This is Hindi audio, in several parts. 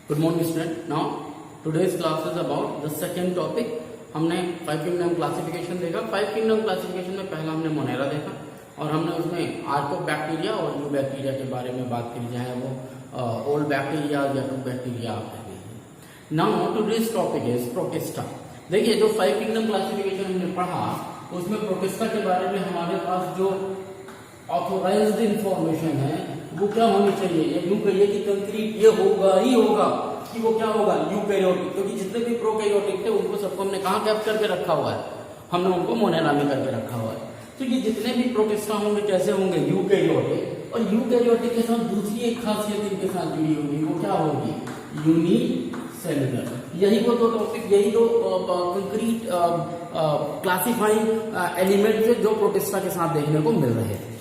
Good morning student. Now today's class is about the second topic. हमने फाइव किंगडम क्लासिफिकेशन देखा. फाइव किंगडम क्लासिफिकेशन में पहला हमने मोनेरा देखा और हमने उसमें आर्कोबैक्टीरिया और न्यू बैक्टीरिया के बारे में बात करी, चाहे वो ओल्ड बैक्टीरिया या टू बैक्टीरिया आप कह लीजिए. Now today's topic is protista. देखिए जो फाइव किंगडम क्लासिफिकेशन हमने पढ़ा उसमें प्रोटिस्टा के बारे में हमारे पास जो ऑथोराइज्ड इंफॉर्मेशन है वो क्या होनी चाहिए. ये यूं कहिए कि कंक्रीट ये होगा ही होगा कि वो क्या होगा यूकैरियोटिक, क्योंकि जितने भी प्रोकैरियोटिक थे उनको सबको हमने कहाँ कैप करके रखा हुआ है, हमने उनको मोनेरा में करके रखा हुआ है. तो ये जितने भी प्रोटिस्टा होंगे कैसे होंगे यूकैरियोटिक, और यूकैरियोटिक के साथ दूसरी एक खासियत इनके साथ जुड़ी होगी, वो क्या होगी यूनिसेलुलर. यही वो दो टॉपिक, यही दो कंक्रीट क्लासिफाइंग एलिमेंट थे जो प्रोटिस्टा के साथ देखने को मिल रहे थे.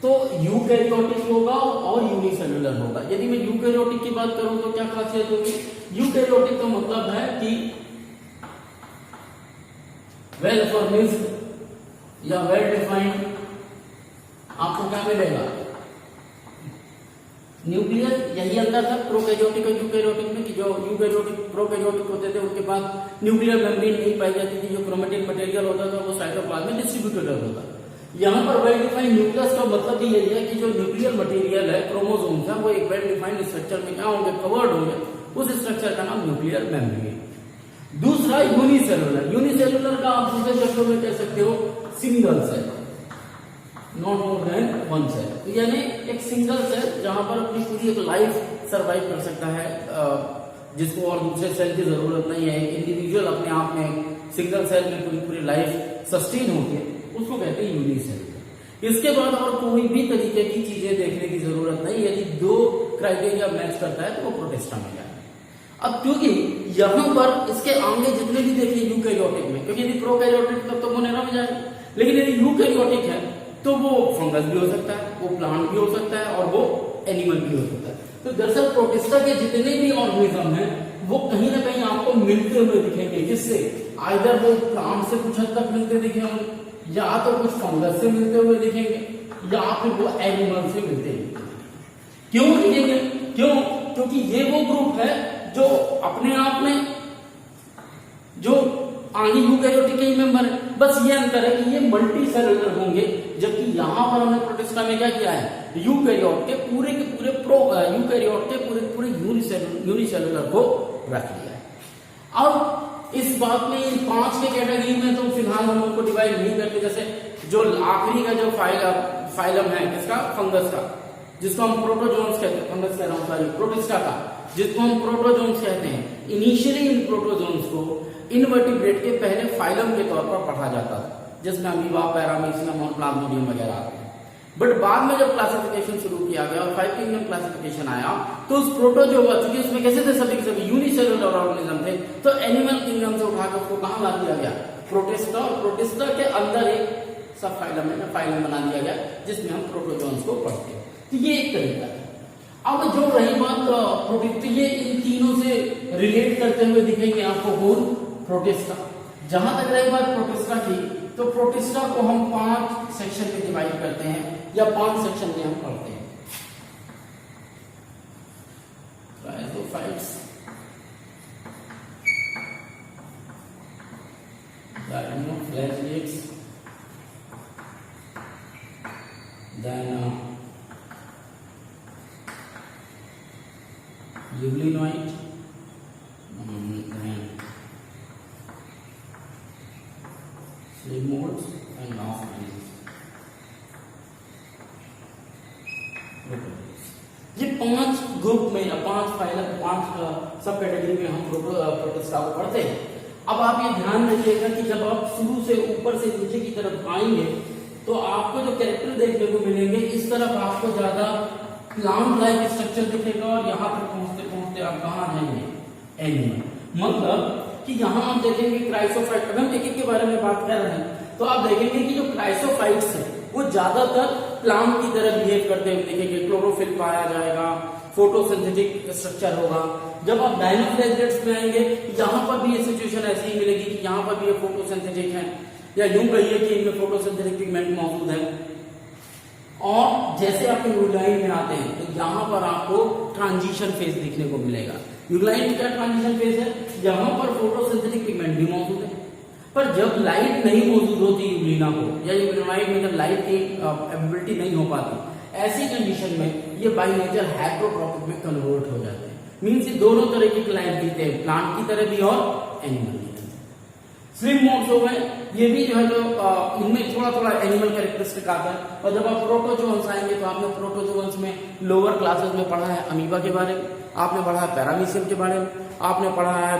तो यूकैरियोटिक होगा और यूनिसेलुलर होगा. यदि मैं यूकैरियोटिक की बात करूं तो क्या खासियत होगी. यूकैरियोटिक का मतलब है कि वेल फॉर्मेड या वेल डिफाइंड. आपको क्या मिलेगा न्यूक्लियस. यही अंदर था प्रोकैरियोटिक और यूकैरियोटिक में कि जो यूकैरियोटिक प्रोकैरियोटिक होते थे उनके पास न्यूक्लियर मेम्ब्रेन नहीं पाई जाती थी. जो क्रोमैटिक मटेरियल होता था वो साइटोप्लाज्म में डिस्ट्रीब्यूटेड होता था. यहाँ पर वेल डिफाइंड न्यूक्लियस का मतलब भी यही है कि जो न्यूक्लियर मटेरियल है क्रोमोसोम्स है वो एक वेल डिफाइंड स्ट्रक्चर में क्या होंगे, कवर्ड होंगे. उस स्ट्रक्चर का नाम न्यूक्लियर मेम्ब्रेन. दूसरा यूनिसेलुलर. यूनिसेलुलर का आप दूसरे शब्दों में कह सकते हो single cell, not more than one cell. यानी एक सिंगल सेल जहां पर अपनी पूरी एक लाइफ सर्वाइव कर सकता है, जिसको और दूसरे सेल की जरूरत नहीं है. एक इंडिविजुअल अपने आप में सिंगल सेल में पूरी पूरी लाइफ सस्टेन होती है, उसको कहते हैं यूनिसेलुलर. इसके बाद और कोई भी तरीके की चीजें देखने की जरूरत नहीं. यदि दो क्राइटेरिया मैच करता है तो वो प्रोटिस्टा में जाए. अब क्योंकि यहां पर इसके आगे जितने भी देखिए यूकैरियोटिक में, क्योंकि यदि प्रोकैरियोटिक तब तो मोनेरा में जाएगा, लेकिन यदि यूकैरियोटिक है तो वो फंगस भी हो सकता है, वो प्लांट भी हो सकता है और वो एनिमल भी हो सकता है. तो दरअसल प्रोटिस्टा के जितने भी ऑर्गेनिज्म हैं वो कहीं ना कहीं आपको मिलते हुए दिखेंगे. किससे? आइदर वो प्लांट से कुछ हद तक मिलते दिखेंगे, या तो कुछ फंगस से मिलते हुए दिखेंगे, या फिर वो एनिमल से मिलते दिखेंगे. क्यों दिखेंगे? क्यों? क्योंकि ये वो ग्रुप है जो अपने आप में जो आगे यूकैरियोटिक के ही मेंबर है. बस ये अंतर है कि ये मल्टी सेलुलर होंगे, जबकि यहां पर हमने प्रोटिस्टा में क्या किया है, यूकैरियोट के पूरे यूकैरियोट के पूरे यूनिसेलुलर को रख लिया है. अब इस बात में इन पांच के कैटेगरी में तो फिलहाल हम उनको डिवाइड नहीं करते. जैसे जो आखिरी का जो फाइलम है किसका, फंगस का, जिसको हम प्रोटोजोन्स कहते हैं, फंगस कह रहा हूं सॉरी, प्रोटिस्टा का, जिसको हम प्रोटोजोन्स कहते हैं. इनिशियली इन प्रोटोजोन्स को इनवर्टिब्रेट के पहले फाइलम के तौर पर पढ़ा जाता था, जिसमें अमीबा, पैरामीशियम और प्लाज्मोडियम वगैरह आते हैं. बट बाद में जब क्लासिफिकेशन शुरू किया गया और फाइव किंगडम क्लासिफिकेशन आया तो उस प्रोटोजोआ, चूंकि उसमें कैसे थे, सभी के सभी यूनिसेलुलर ऑर्गेनिज्म थे, तो एनिमल किंगडम से उठाकर उसको कहां ला दिया गया, प्रोटिस्टा. और प्रोटिस्टा के अंदर एक सब फाइलम है, फाइलम बना दिया गया जिसमें हम प्रोटोजोन्स को पढ़ते हैं. तो ये एक तरीका है. अब जो रही बात प्रोटिस्टा, ये इन तीनों से रिलेट करते हुए दिखेंगे आपको कौन, प्रोटिस्टा. जहां तक रही बात प्रोटिस्टा की, तो प्रोटिस्टा को हम 5 सेक्शन में डिवाइड करते हैं या 5 सेक्शन में हम पढ़ते हैं. Chrysophytes, dinoflagellates, then euglenoid, molds and last is ये 5 ग्रुप में, 5 फाइलम, 5 सब कैटेगरी में हम प्रोटिस्टा को पढ़ते हैं. अब आप ये ध्यान रखिएगा कि जब आप शुरू से ऊपर से नीचे की तरफ आएंगे तो आपको जो कैरेक्टर देखने को मिलेंगे, इस तरफ आपको ज्यादा प्लांट लाइक स्ट्रक्चर दिखेगा और यहाँ तक पहुंचते पहुंचते आप कहाँ जाएंगे, एनिमल. मतलब कि यहाँ आप देखेंगे क्राइसोफाइट, अगर हम एक एक के बारे में बात कर रहे हैं तो आप देखेंगे कि जो क्राइसोफाइट्स है वो ज्यादातर प्लांट की तरह बिहेव करते हुए दिखेंगे. क्लोरोफिल पाया जाएगा, फोटोसिंथेटिक स्ट्रक्चर होगा. जब आप डायनोफ्लैजिएट्स में आएंगे यहाँ पर भी ये सिचुएशन ऐसी ही मिलेगी कि यहाँ पर भी ये फोटोसिंथेटिक है, या यूं कहिए कि इनमें फोटोसिंथेटिक पिगमेंट मौजूद है. और जैसे आप यूग्लाइन में आते हैं तो यहाँ पर आपको ट्रांजिशन फेज देखने को मिलेगा। यूग्लाइन में क्या ट्रांजिशन फेज है, यहाँ पर फोटोसिंथेटिक पिगमेंट भी मौजूद है, पर जब लाइट नहीं मौजूद होती यूग्लिना को, या यूग्लिनाइट में जब लाइट की एबिलिटी नहीं हो पाती, ऐसी कंडीशन में ये बाय नेचर हेटेरोट्रॉपिक में कन्वर्ट हो जाते हैं। मीन्स ये दोनों तरह की क्लाइंट दिखते हैं, प्लांट की तरह भी और एनिमल की तरह। स्लिम मोड्स हो गए, ये भी जो है जो इनमें थोड़ा थोड़ा एनिमल कैरेक्टरिस्टिक आता है। और जब आप प्रोटोजोअन्स आएंगे तो आपने प्रोटोजोअन्स में लोअर क्लासेस में पढ़ा है अमीबा के बारे में, आपने पढ़ा है पैरामीशियम के बारे में, आपने पढ़ा है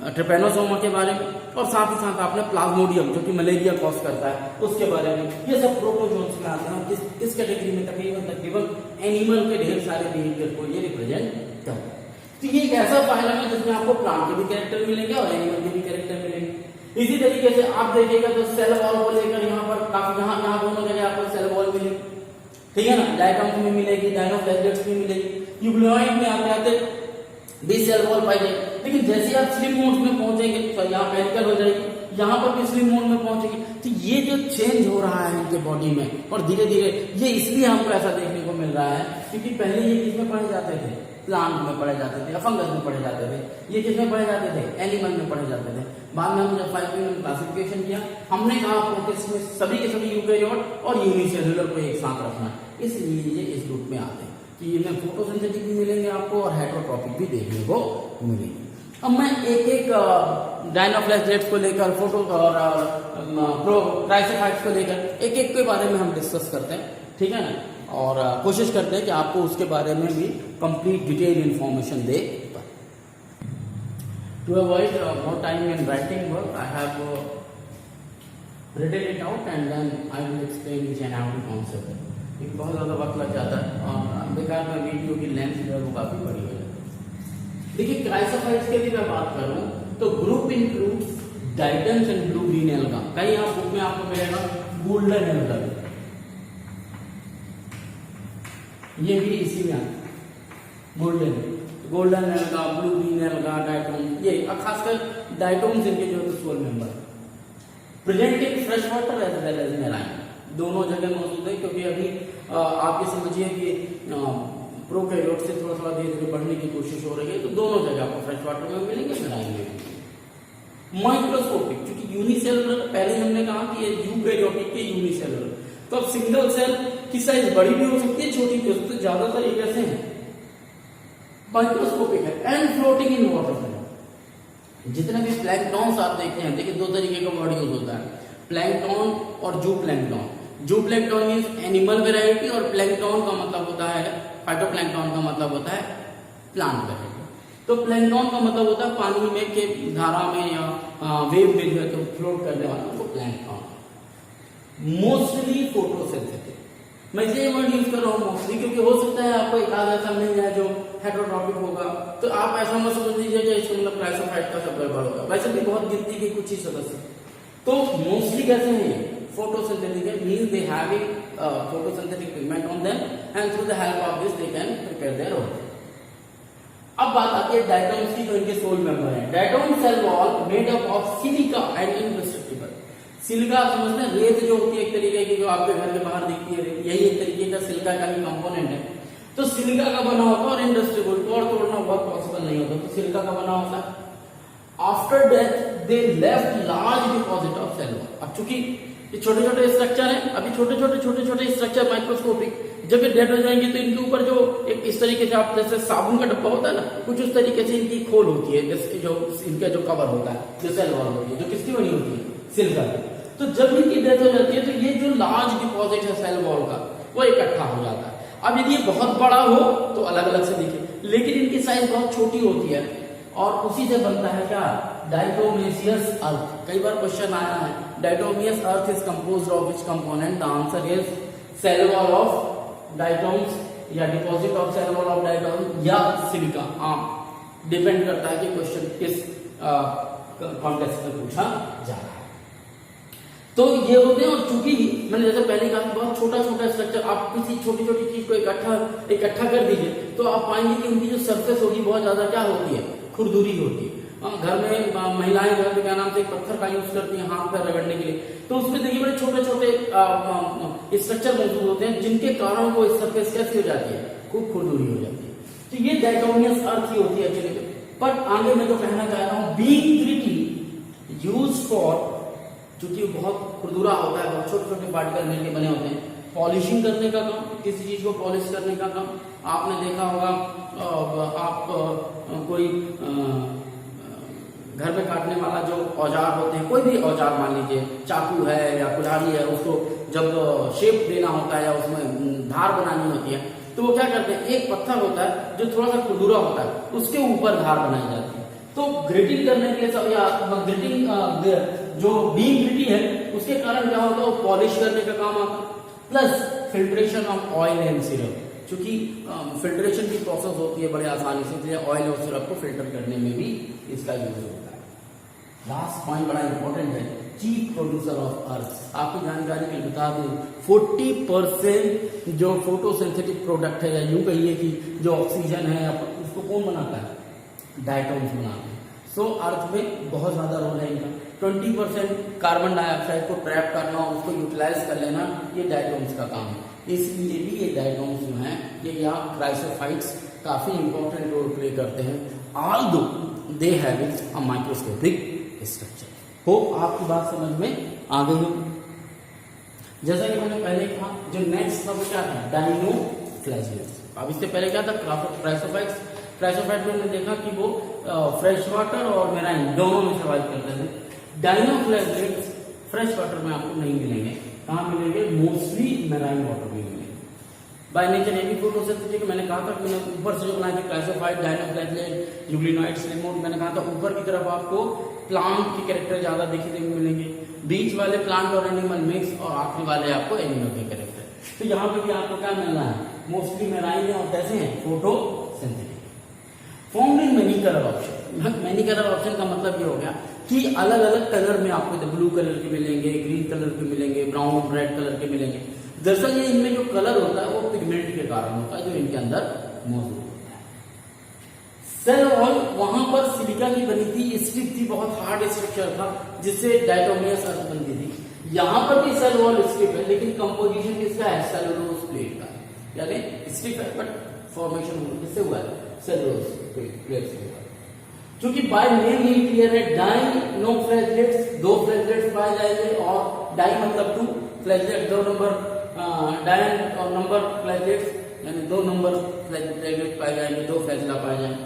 ट्रिपेनोसोमा के बारे में, और साथ ही साथ आपने प्लाज्मोडियम जो कि मलेरिया कॉज करता है उसके बारे में। ये सब प्रोटोजोन्स में आते हैं। किस कैटेगरी में, तकरीबन एनिमल के ढेर सारे बिहेवियर को ये रिप्रेजेंट करता है। तो ये एक ऐसा फाइलम है जिसमें आपको प्लांट के भी कैरेक्टर मिलेंगे और एनिमल के भी कैरेक्टर मिलेंगे। इसी तरीके से आप देखिएगा तो सेल वॉल को लेकर यहाँ पर काफी यहाँ दोनों जगह आपको सेल वॉल मिलेगी, ठीक है ना, डायटम्स में मिलेगी, डायनोफ्लैगेल्स में मिलेगी, यूग्लिनाइड में आते आते भी सेल वॉल पाई जाएगी। लेकिन जैसे आप स्लिम मोड में पहुंचेंगे तो यहाँ पेरिकल हो जाएगी, यहाँ पर भी स्लिम मोड में पहुंचेंगे। तो ये जो चेंज हो रहा है इनके बॉडी में, और धीरे धीरे ये इसलिए हमको ऐसा देखने को मिल रहा है क्योंकि पहले ये किसमें पढ़े जाते थे, प्लांट में पढ़े जाते थे, फंगस में पढ़े जाते थे, ये किसमें पढ़े जाते थे, एनिमल में पढ़े जाते थे। बाद में हमने जब 5 में क्लासिफिकेशन किया, हमने कहा प्रोटिस्ट में सभी के सभी यूकेरियोट और यूनिसेलुलर को एक साथ रखना, इसलिए ये इस ग्रुप में आते हैं कि इनमें फोटोसिंथेटिक भी मिलेंगे आपको और हेटेरोट्रॉपिक भी देखने को मिलेंगे। अब मैं एक एक डायनोफ्लैगेलेट्स को लेकर, फोटो और क्राइसोफाइट्स को लेकर एक एक के बारे में हम डिस्कस करते हैं, ठीक है ना, और कोशिश करते हैं कि आपको उसके बारे में भी कंप्लीट डिटेल इंफॉर्मेशन दे पाए। To avoid more time in writing work, I have written it out and then I will explain each and every concept. एक बहुत ज्यादा वक्त लग जाता है और बेकार में वीडियो की लेंथ जो है वो काफी बड़ी हो जाती है। देखिए क्राइसोफाइट्स के लिए मैं बात करूं तो group includes diatoms and blue green alga. कहीं यहाँ बुक में आपको मिलेगा गोल्डन एल्गा, ये भी इसी में आता है, golden alga, blue green alga, diatom, ये खासकर डाइटोम्स इनके जो sole member presenting fresh water as well as marine, दोनों जगह मौजूद है। क्योंकि अभी आप ये समझिए कि प्रोकैरियोट से थोड़ा थोड़ा धीरे धीरे बढ़ने की कोशिश हो रही है, तो दोनों जगह आपको फ्रेश वाटर में मिलेंगे, मेराइन में मिलेंगे। माइक्रोस्कोपिक, क्योंकि यूनिसेलुलर पहले हमने कहा कि ये यूकैरियोटिक के यूनिसेलुलर, तो अब सिंगल सेल की साइज बड़ी भी हो सकती है, छोटी भी हो सकती है, ज्यादातर ये कैसे है, माइक्रोस्कोपिक है एंड फ्लोटिंग इन वाटर। जितने भी प्लैंक्टॉन्स आप देखते हैं, देखिए दो तरीके का वर्ड यूज होता है, प्लैंक्टॉन और जू प्लैंक्टॉन। जू प्लैंक्टॉन मींस एनिमल वेराइटी और प्लैंक्टॉन का मतलब होता है, फाइटोप्लैंक्टॉन का मतलब होता है प्लांट वेराइटी। तो प्लैंक्टॉन का मतलब होता है पानी में के धारा में या वेव में जो है तो फ्लोट करने वाला तो प्लैंक्टॉन। मोस्टली फोटोसिंथेटिक, मैं ये वर्ड यूज कर रहा हूँ मोस्टली क्योंकि हो सकता है आपको एक आध ऐसा मिल जाए जो हेटेरोट्रॉपिक होगा, तो आप ऐसा मत समझ लीजिए कि इसको मतलब क्राइसोफाइट का सब गड़बड़ होगा। वैसे भी बहुत गिनती के कुछ ही सदस्य, तो मोस्टली कैसे हैं फोटोसिंथेटिक है, means they having photosynthetic pigment on them and through the help of this they can prepare their own. अब बात आती है डायटोम्स की, जो इनके सोल मेंबर हैं। Diatom cell wall made up of silica and indestructible. Silica समझते हैं, रेत जो होती है एक तरीके की, जो आपके घर के बाहर दिखती है, यही एक तरीके का सिलिका का ही कंपोनेंट है। तो सिलिका का बना होता है और इंडस्ट्रिबल, तोड़ तोड़ना बहुत पॉसिबल नहीं होता, तो सिलिका का बना होता है। After death they left large deposit of cell wall. अब चूंकि ये छोटे छोटे स्ट्रक्चर हैं, अभी छोटे छोटे स्ट्रक्चर माइक्रोस्कोपिक, जब ये डेड हो जाएंगे तो इनके ऊपर जो एक इस तरीके से आप जैसे साबुन का डब्बा होता है ना, कुछ उस तरीके से इनकी खोल होती है, जैसे जो इनका जो कवर होता है, जो सेल वॉल होती है, जो किसकी बनी होती है, सिलिका की। तो जब इनकी डेथ हो जाती है तो ये जो लार्ज डिपॉजिट है सेल वॉल का वो इकट्ठा हो जाता है। अब यदि ये बहुत बड़ा हो तो अलग अलग से दिखे, लेकिन इनकी साइज बहुत छोटी होती है और उसी से बनता है क्या, डाइटोमेशियस अर्थ। कई बार क्वेश्चन आया है, diatomaceous earth is composed of which component? The answer is cell wall of diatoms या deposit of cell wall of diatom या सिलिका। डिपेंड करता है कि क्वेश्चन किस कॉन्टेक्स्ट में पूछा जा रहा है। तो ये होते हैं, और चूंकि मैंने जैसे पहले कहा बहुत छोटा छोटा स्ट्रक्चर, आप किसी छोटी छोटी चीज को इकट्ठा कर दीजिए तो आप पाएंगे कि उनकी जो सरफेस होगी बहुत ज्यादा क्या होती है, खुरदुरी होती है। घर में महिलाएं घर में क्या नाम से एक पत्थर का यूज करती हैं हाथ पर रगड़ने के लिए, तो उसमें देखिए बड़े छोटे छोटे स्ट्रक्चर मौजूद होते हैं जिनके कारण वो सरफेस कैसी हो जाती है, खूब खुरदुरी हो जाती है। तो ये डायटोमियस अर्थ ही होती है। बट आगे मैं जो कहना चाह रहा हूँ, बीइंग ग्रिटी यूज फॉर, चूंकि बहुत खुरदुरा होता है, बहुत छोटे छोटे पार्टिकल मिलकर बने होते हैं, पॉलिशिंग करने का काम, किसी चीज को पॉलिश करने का काम। आपने देखा होगा आप कोई घर में काटने वाला जो औजार होते हैं, कोई भी औजार मान लीजिए, चाकू है या कुल्हाड़ी है, उसको जब शेप देना होता है या उसमें धार बनानी होती है, तो वो क्या करते हैं, एक पत्थर होता है जो थोड़ा सा खुरदुरा होता है, उसके ऊपर धार बनाई जाती है। तो ग्रेटिंग करने के लिए या ग्रेटिंग जो बीइंग ग्रिटी है उसके कारण क्या होता है, वो पॉलिश करने का काम आता है, plus filtration of oil and syrup. क्योंकि फिल्ट्रेशन की प्रोसेस होती है बड़े आसानी से, इसलिए ऑयल और सिरप को फिल्टर करने में भी इसका यूज होता है। लास्ट पॉइंट बड़ा इंपॉर्टेंट है, चीफ प्रोड्यूसर ऑफ अर्थ। आपकी जानकारी के लिए बता दूं, 40% जो फोटोसिंथेटिक प्रोडक्ट है, या यूं कहिए कि जो ऑक्सीजन है उसको कौन बनाता है, डायटोम्स बनाते हैं। सो अर्थ में बहुत ज्यादा रोल है इनका। 20% कार्बन डाइऑक्साइड को ट्रैप करना और उसको यूटिलाइज कर लेना, ये डायटोम्स का काम है। इसलिए भी ये डायटोम्स जो हैं, ये यहाँ क्राइसोफाइट्स काफी इंपॉर्टेंट रोल प्ले करते हैं, although they have a microscopic structure. हो आपकी बात समझ में आ गई हो। जैसा कि मैंने पहले कहा, जो नेक्स्ट था वो क्या था, डायनोफ्लैजियल्स। अब इससे पहले क्या था, क्राइसोफाइट्स। क्राइसोफाइट में हमने देखा कि वो फ्रेश वाटर और मेराइन दोनों में सर्वाइव करते थे। डायनोफ्लैजियल्स फ्रेश वाटर में आपको नहीं मिलेंगे, कहाँ मिलेंगे, मोस्टली मेराइन वाटर में मिलेंगे। बाय नेचर एबी फोटोसिंथेसिस, मैंने कहा था कि मैंने ऊपर से जो बनाया था क्राइसोफाइट, डायनोफ्लैजियल, यूग्लिनोइड्स, नेमोड, मैंने कहा था ऊपर की तरफ आपको प्लांट के कैरेक्टर ज्यादा देखने को मिलेंगे, बीच वाले प्लांट और एनिमल मिक्स, और आखिरी वाले आपको एनिमल के कैरेक्टर। तो यहाँ पे भी आपको क्या मिलना है, मोस्टली मेराइन और कैसे हैं, photosynthetic. Formed in many colour option. Many colour option का मतलब ये हो गया कि अलग अलग कलर में आपको ब्लू कलर के मिलेंगे, ग्रीन कलर के मिलेंगे, ब्राउन रेड कलर के मिलेंगे। दरअसल ये इनमें जो कलर होता है वो पिगमेंट के कारण होता है जो इनके अंदर मौजूद होता है। सेल वॉल, वहां पर सिलिका की बनी थी, स्ट्रिप थी, बहुत हार्ड स्ट्रक्चर था जिससे डायटोमियस अर्थ बनती थी। यहाँ पर भी सेल वॉल स्ट्रिप है, लेकिन कंपोजिशन किसका है, सेलुलोज प्लेट का, यानी स्ट्रिप है बट फॉर्मेशन किससे हुआ है, सेलुलोज प्लेट से हुआ। क्योंकि बाय नेम ही क्लियर है, डायनोफ्लैजियल्स, दो फ्लैजियल्स पाए जाएंगे, और डाई मतलब 2, फ्लैजियल्स 2 नंबर, डायन और नंबर फ्लैजियल्स यानी 2 नंबर फ्लैजियल्स पाए जाएंगे, 2 फ्लैजिला पाए जाएंगे।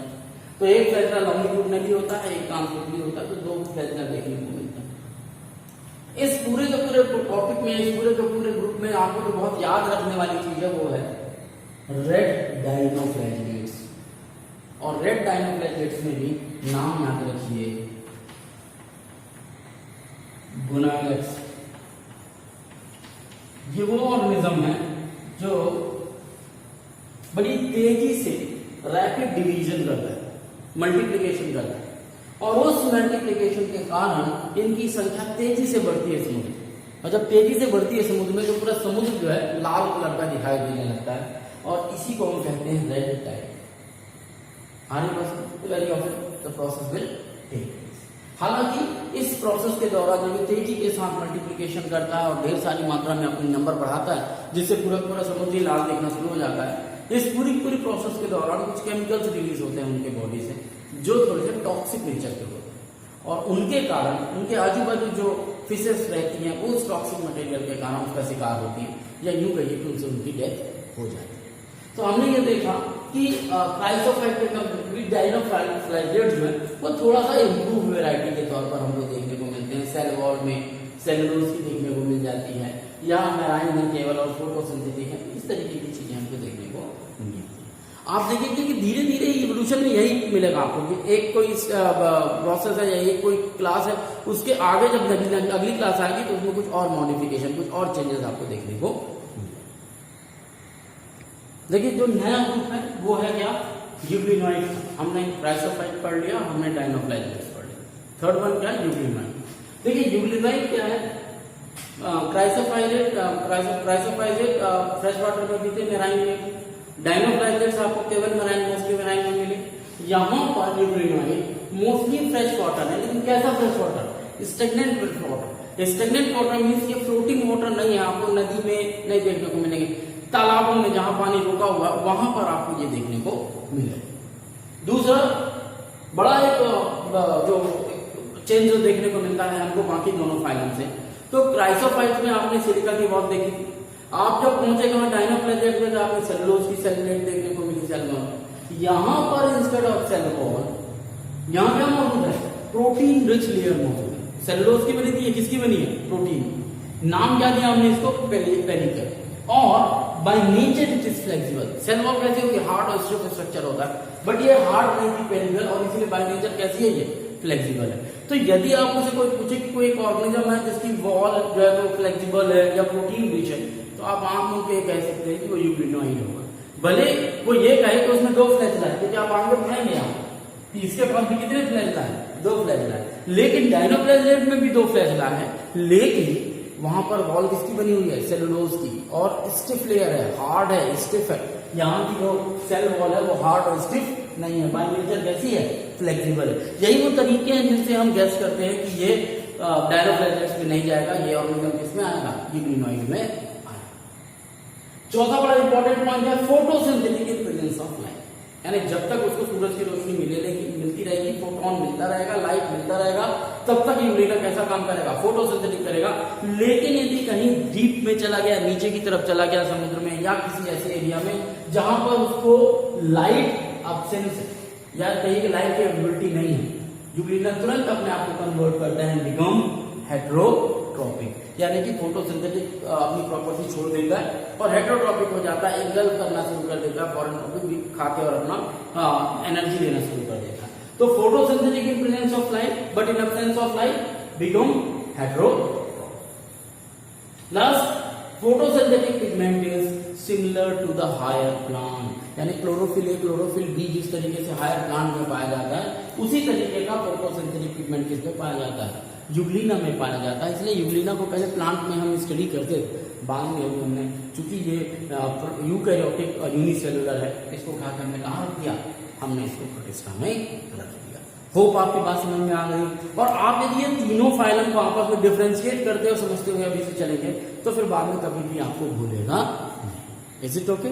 तो एक फ्लैजिला लॉन्गिट्यूडनली होता है, एक ट्रांसवर्सली होता है, तो 2 फ्लैजिला देखने को मिलता है। इस पूरे के पूरे टॉपिक में, इस पूरे के पूरे ग्रुप में आपको तो बहुत याद रखने वाली चीज है, वो है रेड डायनोफ्लैजियल्स। और रेड डायनोफ्लैजियल्स में भी नाम याद रखिए, गुनालेक्स। ये वो ऑर्गेनिज्म है जो बड़ी तेजी से रैपिड डिवीजन करता है, मल्टीप्लिकेशन करता है, और उस मल्टीप्लिकेशन के कारण इनकी संख्या तेजी से बढ़ती है समुद्र में। और जब तेजी से बढ़ती है समुद्र में, तो पूरा समुद्र जो है लाल कलर का दिखाई देने लगता है, और इसी को हम कहते हैं red tide. Very often the process will take place. हालांकि इस प्रोसेस के दौरान जब तेजी के साथ मल्टीप्लिकेशन करता है और ढेर सारी मात्रा में अपने नंबर बढ़ाता है, जिससे पूरा पूरा समुद्री लाल देखना शुरू हो जाता है, इस पूरी प्रोसेस के दौरान कुछ केमिकल्स रिलीज होते हैं उनके बॉडी से, जो थोड़े से टॉक्सिक नेचर के होते हैं, और उनके कारण उनके आजू बाजू जो फिशेस रहती हैं वो उस टॉक्सिक मटेरियल के कारण उसका शिकार होती हैं, या यूं कहिए कि उनसे उनकी डेथ हो जाती है। तो हमने ये देखा कि क्राइसोफाइट के डायनोफ्लैजियल्स जो है वो थोड़ा सा इम्प्रूव वैरायटी के तौर पर हमको देखने को मिलते हैं। सेल वॉल में सेलुलोज की देखने को मिल जाती है, या मेराइन में केवल और फोटोसिंथेटिक है, इस तरीके की चीजें हमको देखने को मिलती हैं। आप देखेंगे कि धीरे धीरे इवोल्यूशन में यही मिलेगा आपको कि एक कोई प्रोसेस है या एक कोई क्लास है, उसके आगे जब अगली क्लास आएगी तो उसमें कुछ और मॉडिफिकेशन, कुछ और चेंजेस आपको देखने को। देखिए जो नया ग्रुप है वो है क्या, यूग्लिनोइड। हमने क्राइसोफाइट पढ़ लिया, हमने डायनोफ्लैजियल्स पढ़ लिया। थर्ड वन क्या है, यूग्लिनोइड। देखिए यूग्लिनोइड क्या है, क्राइसोफाइट फ्रेश वाटर में भी थे, मेराइन में। डायनोफ्लैजियल्स आपको केवल मेराइन, मोस्टली मेराइन में मिले। यहाँ पर यूग्लिनोइड मोस्टली फ्रेश वाटर है, लेकिन कैसा fresh water? Stagnant water. Stagnant water means ये फ्लोटिंग वाटर नहीं है, आपको नदी में नहीं देखने को मिलेंगे, तालाबों में जहां पानी रुका हुआ वहां पर आपको ये देखने को मिलेगा। दूसरा बड़ा एक जो चेंज देखने को मिलता है हमको बाकी दोनों फाइलम से, तो क्राइसोफाइट्स में आपने सिलिका की वॉल देखी थी, आप जब पहुंचे कहां डायनोप्लेजिया में, तो आपने सेलुलोज की सेल प्लेट देखने को मिली सेल वॉल। यहां पर इंस्टेड ऑफ सेल वॉल यहां क्या मौजूद है? प्रोटीन रिच लेयर मौजूद है। सेलुलोज की बनी थी, ये किसकी बनी है? प्रोटीन। नाम क्या दिया हमने इसको? पेरिकल। और by nature it is flexible. Cell wall कैसी होगी? हार्ड और स्टिफ स्ट्रक्चर होता है, बट ये हार्ड नहीं थी, पेरिकल, और इसलिए बाय नेचर कैसी है? ये फ्लेक्सिबल है। तो यदि आप मुझे कोई पूछे कि कोई एक ऑर्गेनिज्म है जिसकी वॉल जो है वो फ्लेक्सिबल है या प्रोटीन रिच है, तो आप आंख मूंद के कह सकते हैं कि वो यूग्लिनोइड होगा। भले वो ये कहे कि उसमें 2 फ्लैजेला है, क्योंकि आप आगे बढ़ाएंगे यहाँ इसके पास भी कितने फ्लैजेला है? 2 फ्लैजेला है। लेकिन डायनोप्लाज्म में भी 2 फ्लैजेला है, लेकिन वहां पर वॉल किसकी बनी हुई है? सेलुलोज की, और स्टिफ लेयर है, हार्ड है, स्टिफ है। यहाँ की जो सेल वॉल है वो हार्ड और स्टिफ नहीं है, बाय नेचर कैसी है? फ्लेक्सिबल है। यही वो तरीके हैं जिनसे हम गेस करते हैं कि ये डायनोप्लाज्म में नहीं जाएगा, ये ऑर्गेनिज्म किसमें आएगा? यूग्लिनोइड में आएगा। चौथा बड़ा इंपॉर्टेंट पॉइंट है photosynthetic in presence of light, यानी जब तक उसको सूरज की रोशनी मिलती रहेगी, फोटोन मिलता रहेगा, लाइट मिलता रहेगा, तब तक यूग्लिना कैसा काम करेगा? फोटोसिंथेटिक करेगा। लेकिन यदि कहीं डीप में चला गया, नीचे की तरफ चला गया समुद्र में या किसी ऐसे एरिया में जहां पर उसको लाइट एब्सेंस है या कहीं की लाइट की अवेलेबिलिटी नहीं है, यूग्लिना तुरंत अपने आप को कन्वर्ट करता है, बिकम हेट्रोट्रोपिक, यानी कि फोटोसिंथेटिक अपनी प्रॉपर्टी छोड़ देता है और हेट्रोट्रोपिक हो जाता है, इंगल्फ करना शुरू कर देता है, फॉरेन ट्रॉपिक भी खाके और अपना एनर्जी लेना शुरू कर देता है। तो photosynthetic in presence of light, but in absence of light become heterotrophic. Last, photosynthetic pigment is similar to the higher plant, यानी क्लोरोफिल ए, क्लोरोफिल बी जिस तरीके से हायर प्लांट में पाया जाता है, उसी तरीके का फोटोसिंथेटिक पिगमेंट किसमें पाया जाता है? यूग्लिना में पाया जाता है। इसलिए यूग्लिना को पहले प्लांट में हम स्टडी करते थे, बाद में हमने, चूंकि ये यूकैरियोटिक यूनिसेलुलर है, इसको उठा के हमने कहाँ रख दिया? हमने इसको प्रोटिस्टा में रख दिया। होप आपकी बात समझ में आ गई। और आप यदि ये तीनों फाइलम को आपस में डिफरेंशिएट करते और समझते हुए अभी से चलेंगे, तो फिर बाद में कभी भी आपको भूलेगा। Is it okay?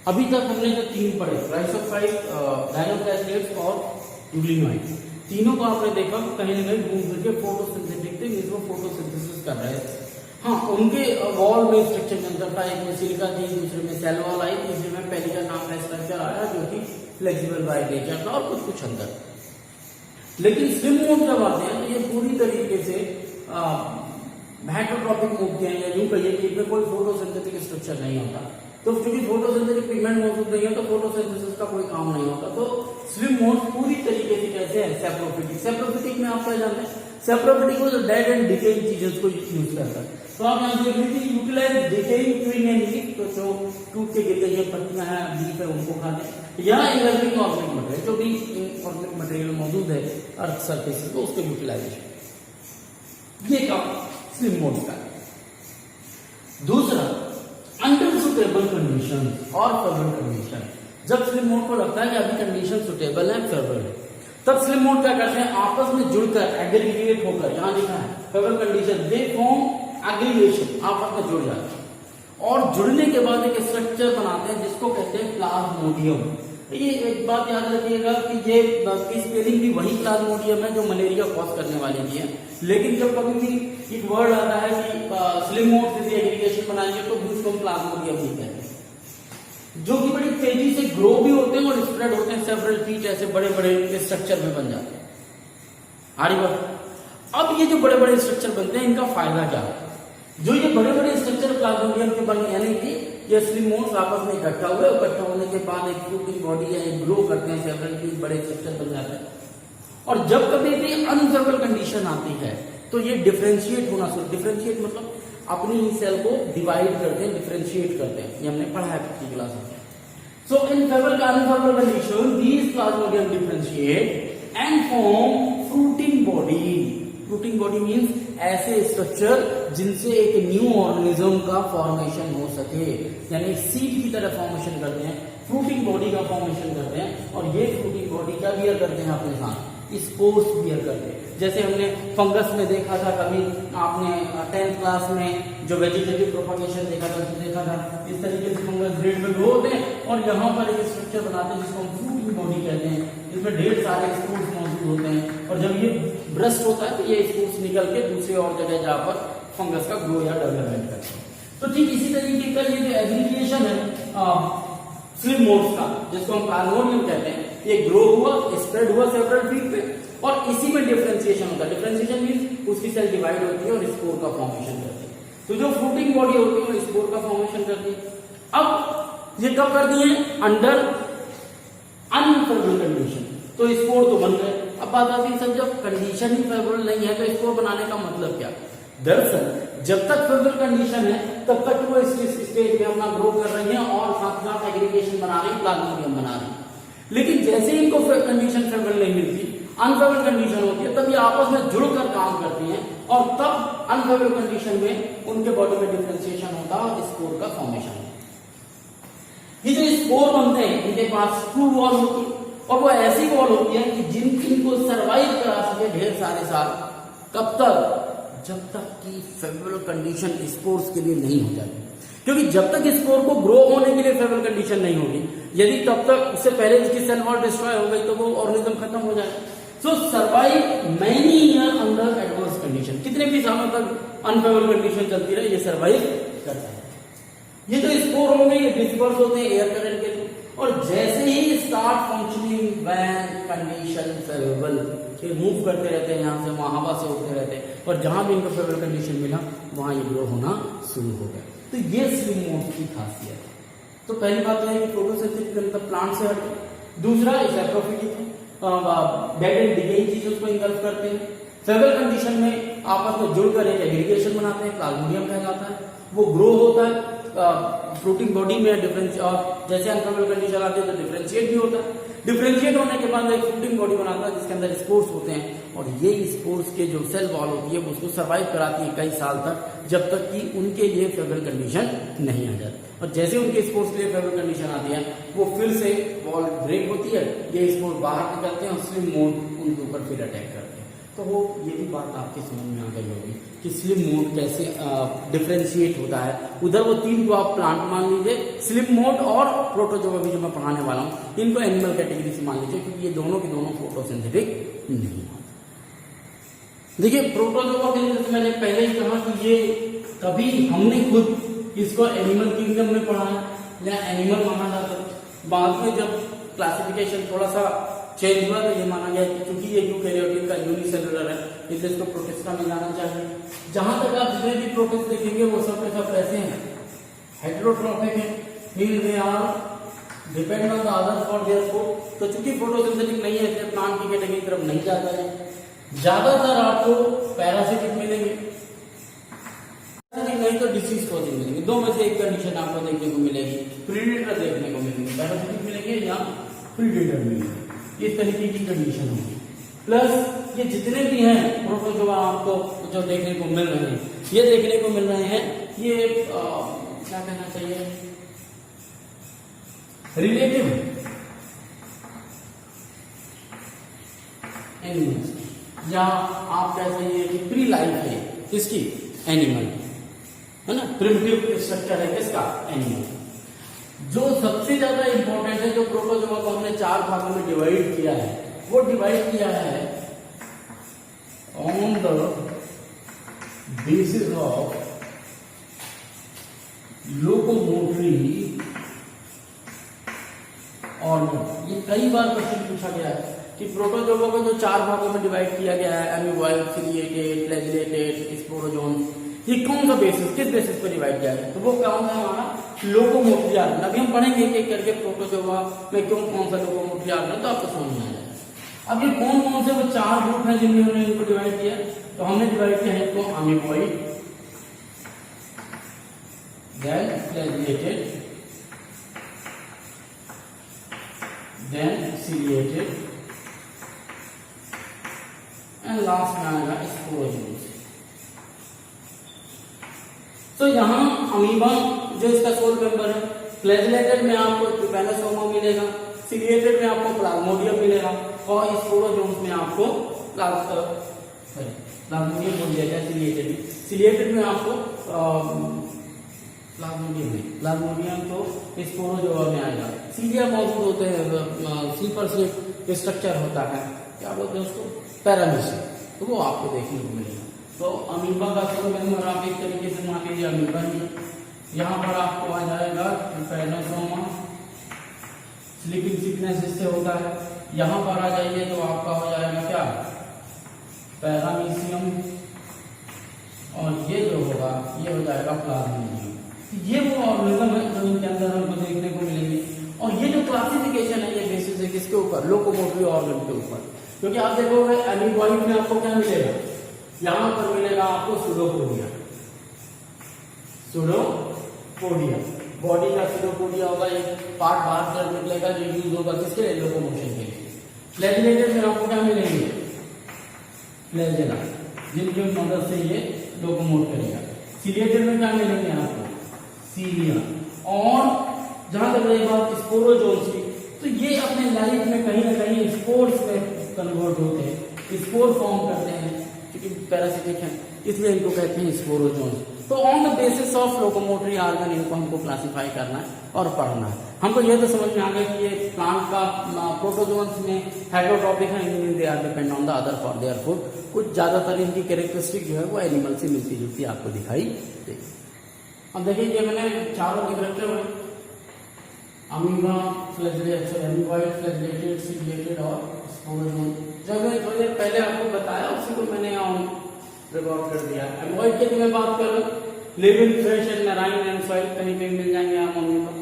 अभी तक हमने जो 3 पढ़े, क्राइसोफाइट, डायनोप्लाज्मिड्स और यूग्लिनोइड, तीनों को आपने देखा कहीं न कहीं घूम फिर के फोटोसिंथेटिक थे, जिसको फोटोसिंथेसिस कर रहे थे। हाँ, उनके वॉल में स्ट्रक्चर जनता था, एक में सिलिका थी, दूसरे में सेल वॉल आई, तीसरे में पेरिकल नाम का स्ट्रक्चर आया जो कि फ्लेक्सिबल बाय नेचर था और कुछ अंदर। लेकिन स्विम मोड जब आते हैं तो ये पूरी तरीके से हेट्रोट्रोपिक मोड के हैं, या यूं कहिए कि इनमें कोई फोटोसिंथेटिक स्ट्रक्चर नहीं होता। तो क्योंकि फोटोसिंथेटिक पिगमेंट मौजूद नहीं है तो फोटोसिंथेसिस का कोई काम नहीं होता। तो स्विम मोड पूरी तरीके से कैसे है? सेप्रोफिटिक। सेप्रोफिटिक में आप क्या जानते हैं? सेप्रोफिटिक को डेड एंड डिकेइंग चीजें को यूज करता है। तो आप यहाँ देख लीजिए, utilize decaying twig and leaf, तो जो टूट के गिर गई पत्तियां हैं, लीफ है, उनको खाते हैं। या इमर्जिंग ऑर्गेनिक मटेरियल, जो भी ऑर्गेनिक मटेरियल मौजूद है अर्थ सरफेस पे, उसके यूटिलाइजेशन, ये काम स्विम मोड का। दूसरा, अंडर सुटेबल कंडीशन और फेवरेबल कंडीशन। जब स्लिम मोड को लगता है कि अभी कंडीशन सुटेबल है, फेवरेबल है, तब स्लिम मोड क्या करते हैं? आपस में जुड़कर, एग्रीगेट होकर, यहां लिखा है favourable condition, they form aggregation, आपस में जुड़ जाते हैं और जुड़ने के बाद एक स्ट्रक्चर बनाते हैं जिसको कहते हैं प्लाज्मोडियम। ये एक बात याद रखिएगा कि ये की स्पेलिंग भी वही प्लाज्मोडियम है जो मलेरिया कॉज करने वाली थी है। लेकिन जब कभी भी एक वर्ड आता है कि स्लिम मोड से एग्रीगेशन बनाएंगे तो उसको हम प्लाज्मोडियम ही कहते हैं, जो कि बड़ी तेजी से ग्रो भी होते हैं और स्प्रेड होते हैं, सेवरल फीट ऐसे बड़े बड़े स्ट्रक्चर में बन जाते हैं। आरी बात। अब ये जो बड़े बड़े स्ट्रक्चर बनते हैं, इनका फायदा क्या है? जो ये बड़े बड़े स्ट्रक्चर प्लाज्मोडियम के बने, यानी कि ये स्लिम मोड्स आपस में इकट्ठा हुए, इकट्ठा होने के बाद एक फ्रूटिंग बॉडी या एक ग्रो करते हैं, सेवरल फीट बड़े स्ट्रक्चर बन जाते हैं। और जब कभी भी अनफेवरेबल कंडीशन आती है तो ये डिफरेंशिएट होना शुरू, डिफरेंशिएट मतलब अपनी ही सेल को डिवाइड करते हैं, डिफरेंशिएट करते हैं, ये हमने पढ़ा है पिछली क्लास में। So in favourable unfavourable condition these plasmodium differentiate and form fruiting body. Fruiting body means ऐसे स्ट्रक्चर जिनसे एक न्यू ऑर्गेनिज्म का फॉर्मेशन हो सके, यानी सीड की तरह फॉर्मेशन करते हैं, फ्रूटिंग बॉडी का फॉर्मेशन करते हैं। और ये फ्रूटिंग बॉडी क्या बियर करते हैं अपने साथ, स्पोर्स बियर करते हैं। जैसे हमने फंगस में देखा था, कभी आपने 10th क्लास में जो वेजिटेटिव प्रोपगेशन देखा था, इस तरीके से फंगस ब्रेड में ग्रो होते हैं और यहाँ पर एक स्ट्रक्चर बनाते हैं जिसको हम फ्रूटिंग बॉडी कहते हैं, जिसमें ढेर सारे स्पोर्स मौजूद होते हैं और जब ये ब्रस्ट होता है तो ये स्पोर्स निकल के दूसरे और जगह जहाँ पर फंगस का ग्रो या डेवलपमेंट करते हैं। तो ठीक इसी तरीके का ये जो एग्रीगेशन है स्लिम मोड्स का, जिसको हम प्लाज्मोडियम कहते हैं, ये ग्रो हुआ, स्प्रेड हुआ सेवरल फीट पे और इसी में डिफरेंशिएशन होता है। डिफरेंशिएशन मींस उसकी सेल डिवाइड होती है और स्पोर का फॉर्मेशन करती है। तो जो फ्रूटिंग बॉडी होती है वो स्पोर का फॉर्मेशन करती है। अब ये कब करती है, अंडर अनफेवरेबल कंडीशन, तो स्पोर तो बन गए। अब बात आती है सर जब कंडीशन ही फेवरेबल नहीं है तो स्पोर बनाने का मतलब क्या। दरअसल जब तक फेवरेबल कंडीशन है तब तक वो इस स्टेज में अपना ग्रो कर रही है और साथ साथ एग्रीगेशन बना रही है, प्लाज्मोडियम बना रही है। लेकिन जैसे ही इनको कंडीशन फेवरेबल नहीं मिलती, अनफेवरेबल कंडीशन होती है, तब ये आपस में जुड़कर काम करती हैं और तब अनफेवरेबल कंडीशन में उनके बॉडी में डिफरेंशिएशन होता है और स्पोर का फॉर्मेशन होता है। ये जो स्पोर बनते हैं इनके पास ट्रू वॉल होती है और वो ऐसी वॉल होती है कि जिनको सर्वाइव करा सके ढेर सारे साल। कब तक, जब तक कि फेवरेबल कंडीशन स्पोर्स के लिए नहीं हो जाती, क्योंकि जब तक स्पोर को ग्रो होने के लिए फेवरेबल कंडीशन नहीं होगी, यदि तब तक उससे पहले उसकी सेल वॉल डिस्ट्रॉय हो गई तो वो ऑर्गेनिज्म खत्म हो जाएगा। So survive many year under adverse condition, कितने भी सालों तक अनफेवरेबल कंडीशन चलती रहे ये सर्वाइव करता है। ये जो स्पोर होंगे ये डिस्पर्स होते हैं एयर करंट के थ्रू और जैसे ही start functioning when condition favourable, ये मूव करते रहते हैं, यहाँ से वहां हवा से उड़ते रहते हैं और जहां भी इनको फेवरेबल कंडीशन मिला वहां ये ग्रो होना शुरू हो गया। तो ये स्लिम मोड की खासियत है। तो पहली बात तो है कि फोटोसिंथेसिस मतलब प्लांट से हटके, दूसरा इस एट्रोफिक डेड एंड डिकेइंग चीजों को इंगल्फ करते हैं। फेवरेबल कंडीशन में आपस में जुड़कर एक एग्रीगेशन बनाते हैं, प्लाज्मोडियम कहलाता है, वो ग्रो होता है फ्रूटिंग बॉडी में डिफरेंस, और जैसे अनफेवरेबल कंडीशन आती है तो डिफरेंशिएट भी होता है। डिफरेंशिएट होने के बाद एक फ्रूटिंग बॉडी बनाता है जिसके अंदर स्पोर्स होते हैं और ये स्पोर्स के जो सेल वॉल होती है उसको सर्वाइव कराती है कई साल तक, जब तक कि उनके लिए फेवरेबल कंडीशन नहीं आ जाती। और जैसे उनके स्पोर्स के लिए फेवरेबल कंडीशन आती है वो फिर से वॉल ब्रेक होती है, ये स्पोर्स बाहर निकलते हैं और स्लिम मोड उनके ऊपर फिर अटैक करते हैं। तो वो ये भी बात आपके समझ में आ गई होगी कि स्लिम मोड कैसे डिफरेंशिएट होता है। उधर वो तीन को आप प्लांट मान लीजिए, स्लिम मोड और प्रोटोजोआ भी जो मैं पढ़ाने वाला हूँ इनको एनिमल कैटेगरी से मान लीजिए, क्योंकि ये दोनों के दोनों फोटोसिंथेटिक नहीं है। देखिए प्रोटोजोआ के लिए मैंने पहले ही कहा कि ये कभी हमने खुद इसको एनिमल किंगडम में पढ़ा है या एनिमल माना जाता है। बाद में जब क्लासिफिकेशन थोड़ा सा चेंज हुआ तो ये माना गया कि क्योंकि ये यूकैरियोटिक का यूनिसेलुलर है इसलिए इसको प्रोटिस्टा में जाना चाहिए। जहां तक आप जितने भी प्रोटिस्ट देखेंगे वो सब के सब ऐसे हैं, हेटेरोट्रॉफिक है, they are depend on the other for their food. तो चूंकि फोटोसिंथेटिक नहीं है इसलिए प्लांट की कैटेगरी की तरफ नहीं जाता है। ज्यादातर आपको पैरासिटिक मिलेंगे, नहीं तो डिसीज कॉजिंग मिलेंगे। दो में से एक कंडीशन आपको देखने को मिलेगी, प्रीडेटर देखने को मिलेंगे, पैरासिटिक मिलेंगे या प्रीडेटर मिलेंगे, इस तरीके की कंडीशन होगी। प्लस ये जितने भी हैं प्रोटोजोआ आपको जो देखने को मिल रहे हैं, ये देखने को मिल रहे हैं, ये क्या कहना चाहिए, रिलेटिव एनिमल्स, या आप कह सकते कि प्री लाइफ है किसकी, एनिमल है ना, प्रिमिटिव स्ट्रक्चर है किसका, एनिमल। जो सबसे ज्यादा इंपॉर्टेंट है, जो प्रोटोजोआ को हमने 4 भागों में डिवाइड किया है, वो डिवाइड किया है on the basis of locomotory organ. ये कई बार क्वेश्चन पूछा गया है कि प्रोटोजोआ को जो 4 भागों में डिवाइड किया गया है, एमीबॉइड, सिलिएटेड, फ्लैजिलेटेड, स्पोरोजोन, ये कौन सा बेसिस, किस बेसिस पर डिवाइड किया है, तो वो कौन है हमारा लोकोमोटरी ऑर्गन। अभी हम पढ़ेंगे एक एक करके प्रोटोजोआ में क्यों कौन सा लोकोमोटरी ऑर्गन, तो आपको समझ में आ जाएगा। अब ये कौन कौन से वो 4 ग्रुप हैं जिनमें हमने इनको डिवाइड किया, तो हमने डिवाइड किया है इनको amoeboid, then flagellated, then ciliated and last में आएगा स्पोरोजोन। तो यहाँ अमीबा जो इसका सोल मेंबर है, फ्लैजिलेटेड में आपको ट्रिपैनोसोमा मिलेगा, सिलिएटेड में आपको प्लाज्मोडियम मिलेगा और स्पोरोजोन्स में आपको प्लाज्मोडियम बोल दिया जाए सिलिएटेड में आपको प्लाज्मोडियम तो स्पोरोजोआ में आएगा। सीलिया मौजूद होते हैं, स्लीपर स्लिप स्ट्रक्चर होता है, क्या बोलते हैं उसको, पैरामीशियम, तो वो आपको देखने को मिलेगा। तो अमीबा का और आप एक तरीके से मान लीजिए अमीबा ही, यहाँ पर आपको आ जाएगा ट्रिपैनोसोमा, स्लीपिंग सिकनेस जिससे होता है। यहाँ पर आ जाइए तो आपका हो जाएगा क्या, पैरामीशियम, और ये जो होगा ये हो जाएगा प्लाज्मोडियम। ये वो ऑर्गेनिज्म है जो इनके अंदर हमको देखने को मिलेंगे। और ये जो क्लासिफिकेशन है ये बेसिस है किसके ऊपर, लोकोमोटरी ऑर्गन के ऊपर। क्योंकि आप देखोगे एमीबॉइड में आपको क्या मिलेगा, यहां पर मिलेगा आपको सूडोपोडिया, बॉडी का सूडोपोडिया होगा, एक पार्ट बाहर कर निकलेगा जो यूज होगा किसके लिए, लोकोमोशन के लिए। फ्लैजिलेटेड में आपको क्या मिलेंगे, फ्लैजेला, जिनकी मदद से ये लोकोमोट करेगा। सिलिएटेड में क्या मिलेंगे आपको, सीलिया। और जहां तक रही बात स्पोरोजोन्स की, तो ये अपने लाइफ में कहीं ना कहीं स्पोर्स में कन्वर्ट होते हैं, स्पोर फॉर्म करते हैं, क्योंकि पैरासिटिक है इसलिए इनको कहते हैं स्पोरोजोन्स। तो on the basis of locomotory organ इनको हमको क्लासिफाई करना है और पढ़ना है। हमको ये तो समझ में आ गया कि ये प्लांट का प्रोटोजोन्स में हेटेरोट्रॉपिक है, they are depend on the other for their food. कुछ ज्यादातर इनकी कैरेक्टरिस्टिक जो है वो एनिमल से मिलती जुलती आपको दिखाई देगी। अब देखिए ये मैंने चारों लिख रखे हुए, अमीबा, एमीबॉइड, फ्लैजिलेटेड, सिलिएटेड और स्पोरोजोन। जब मैं थोड़ी देर पहले आपको बताया उसी को मैंने रिकॉर्ड कर दिया। एमीबॉइड की मैं बात करूं, living fresh and marine and soil, कहीं पे मिल जाएंगे आप amoeba.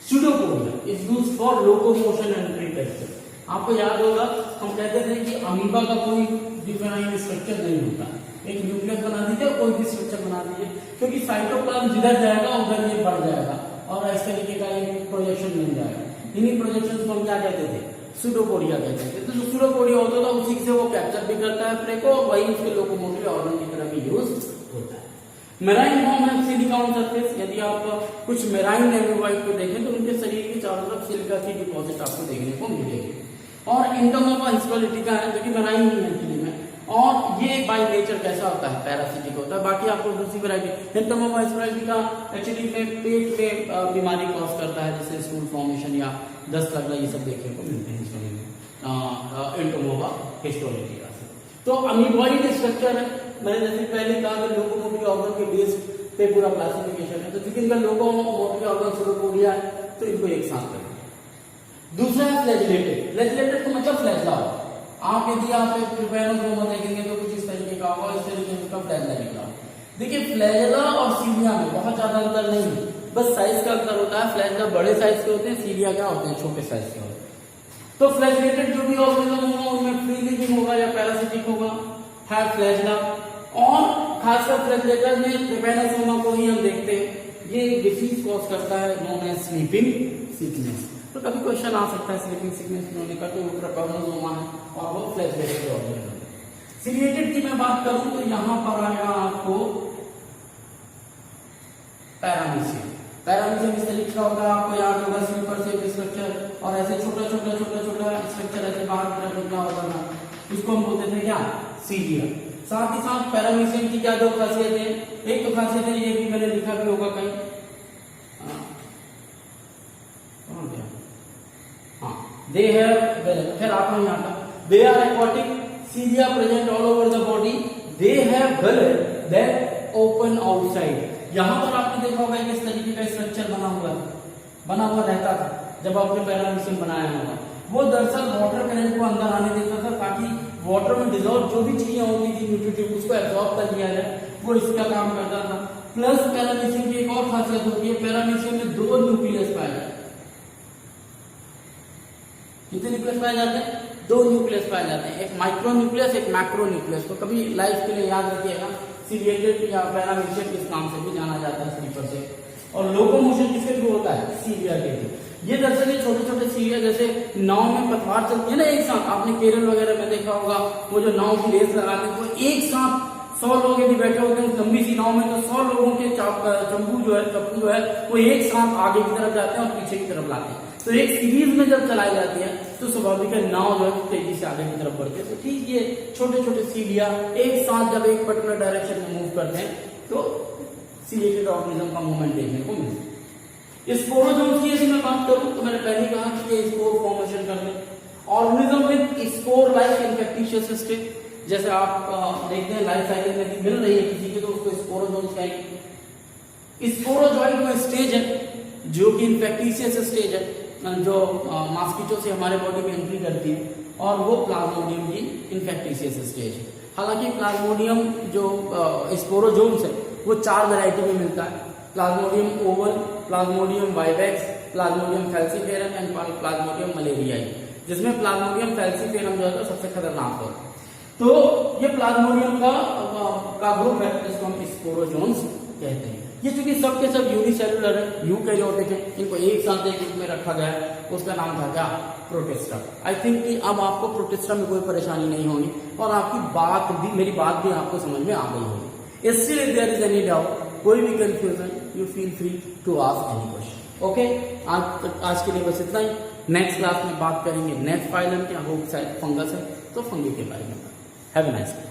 Pseudopodia is used for locomotion and reproduction. आपको याद होगा हम कहते थे कि अमीबा का कोई डिफाइंड स्ट्रक्चर नहीं होता, एक न्यूक्लियस बना दीजिए, कोई भी स्ट्रक्चर बना दीजिए, क्योंकि साइटोप्लाज्म जिधर जाएगा उधर ये बढ़ जाएगा और इस तरीके का एक प्रोजेक्शन मिल जाएगा। इन्हीं प्रोजेक्शन को हम क्या कहते थे, सूडोपोडिया कहते थे। तो जो सूडोपोडिया होता था उसी से वो कैप्चर भी करता है प्रे को, वही उसके लोकोमोटरी ऑर्गन की तरह भी यूज होता है। मेराइन फॉर्म है सिलिका ऑन सरफेस। यदि आप कुछ मेराइन एमीबॉइड को देखें तो उनके शरीर के चारों तरफ सिलिका की डिपॉजिट आपको देखने को मिलेगी। और इंटरमोवा हिस्टोलिटिका है जो कि मेराइन ही है एक्चुअली में, और ये बाय नेचर कैसा होता है, पैरासिटिक होता है। बाकी आपको दूसरी वैरायटी इंटरमोवा हिस्टोलिटिका एक्चुअली में पेट में बीमारी कॉज करता है, जैसे स्टूल फॉर्मेशन या दस्त लगना, ये सब देखने को मिलते हैं हिस्टोरी में इंटरमोवा हिस्टोलिटिका से। तो अमीबॉइड स्ट्रक्चर है, मैंने जैसे पहले कहा कि लोकोमोटरी ऑर्गन के बेस पे पूरा क्लासिफिकेशन है। तो क्योंकि इनका लोकोमोटरी ऑर्गन सूडोपोडिया है तो इनको एक साथ करेंगे। दूसरा है फ्लैजिलेटेड। फ्लैजिलेटेड तो मतलब फ्लैजला हो। आप यदि आप एक ट्रिपैनोसोमा देखेंगे तो कुछ इस तरीके का होगा, इस तरीके का फ्लैजला निकला। देखिए फ्लैजला और सीलिया में बहुत ज्यादा अंतर नहीं है, बस साइज का अंतर होता है। फ्लैजला बड़े साइज के होते हैं, सीलिया क्या होते हैं, छोटे साइज के होते हैं। तो फ्लैजिलेटेड जो भी ऑर्गेनिज्म होगा उनमें फ्री लिविंग होगा या पैरासिटिक होगा, है फ्लैजला। और खासकर फ्लैजिलेटेड में ट्रिपैनोसोमा को ही हम देखते हैं, ये डिसीज कॉज करता है नोन एज स्लीपिंग सिकनेस। तो कभी क्वेश्चन आ सकता है स्लीपिंग सिकनेस होने का, तो वो ट्रिपैनोसोमा है और वो फ्लैजिलेटेड ऑर्गेनिज्म। सिलिएटेड की मैं बात करूं तो यहां पर आएगा आपको पैरामीशियम। पैरामीशियम इस तरीके का होगा, आपको याद होगा स्लीपर सेल स्ट्रक्चर, और ऐसे छोटा छोटा छोटा छोटा स्ट्रक्चर ऐसे बाहर की तरफ निकला होता था, इसको हम बोलते थे क्या, सीलिया। साथ ही साथ पैरामीशियम की क्या दो खासियत है, एक तो खासियत है ये भी मैंने लिखा भी होगा कहीं, दे हैव, खैर आप नहीं आता, they are aquatic, cilia present all over the body, they have gullet that open outside। यहाँ पर आपने देखा होगा कि इस तरीके का स्ट्रक्चर बना हुआ रहता था जब आपने पैरामीशियम बनाया होगा। वो दरअसल वाटर करंट को अंदर आने देता था ताकि वाटर में डिजॉल्व जो भी चीजें होती थी न्यूट्रिटिव उसको एब्जॉर्ब कर लिया जाए, वो इसका काम करता था। प्लस पैरामीशियम की एक और खासियत होती है, पैरामीशियम में दो न्यूक्लियस पाए जाते हैं। कितने न्यूक्लियस पाए जाते हैं, दो न्यूक्लियस पाए जाते हैं, एक माइक्रो न्यूक्लियस एक मैक्रो न्यूक्लियस। तो कभी लाइफ के लिए याद रखिएगा, सिलिएटेड या पैरामीशियम इस नाम से भी जाना जाता है स्लीपर से। और लोकोमोशन किसके थ्रू होता है, सीलिया के थ्रू। ये दरअसल छोटे छोटे सीलिया जैसे नाव में पतवार चलती है ना एक साथ, आपने केरल वगैरह में देखा होगा, वो जो नाव की रेस लगाते हैं वो एक साथ 100 लोग यदि बैठे होते हैं लंबी सी नाव में, तो 100 लोगों के चप्पू जो है वो एक साथ आगे की तरफ जाते हैं और पीछे की तरफ लाते हैं। तो एक सीरीज में जब चलाई जाती है तो स्वाभाविक है नाव जो है तेजी से आगे की तरफ बढ़ती है। तो ठीक ये छोटे छोटे सीलिया एक साथ जब एक पर्टिकुलर डायरेक्शन में मूव करते हैं तो सीलिएटेड ऑर्गेनिज्म का मूवमेंट देखने को मिलता है। स्पोरोजोन्स की यदि मैं बात करूं तो मैंने पहले कहा कि ये स्पोर फॉर्मेशन करते हैं। Organism with spore like infectious stage, जैसे आप देखते हैं लाइफ साइकिल में मिल रही है किसी की तो उसको स्पोरोजोन्स कहेंगे। स्पोरोजॉइट वो स्टेज है जो कि इन्फेक्टिशियस स्टेज है, जो मॉस्किटो से हमारे बॉडी में एंट्री करती है, और वो प्लाज्मोडियम की इन्फेक्टिशियस स्टेज है। हालांकि प्लाज्मोडियम जो स्पोरोजोन्स है वो 4 वैरायटी में मिलता है, Plasmodium ovale, Plasmodium vivax, Plasmodium falciparum and Plasmodium malariae, जिसमें प्लाज्मोडियम फैल्सीफेरम जो है सबसे खतरनाक होता है। तो ये प्लाज्मोडियम का ग्रुप है जिसको हम स्पोरोजोन्स कहते हैं। ये चूंकि सबके सब यूनिसेलुलर है, यूकैरियोटिक है, इनको एक साथ एक ग्रुप में रखा गया है, उसका नाम था क्या, प्रोटिस्टा। आई थिंक कि अब आपको प्रोटिस्टा में कोई परेशानी नहीं होगी और आपकी बात भी, मेरी बात भी आपको समझ में आ गई होगी। Still if there is any doubt, कोई भी confusion, you feel free to ask any question. Okay, आज के लिए बस इतना ही। नेक्स्ट क्लास में बात करेंगे नेक्स्ट फाइलम के, शायद फंगस है तो फंगी के बारे में। Have a nice day.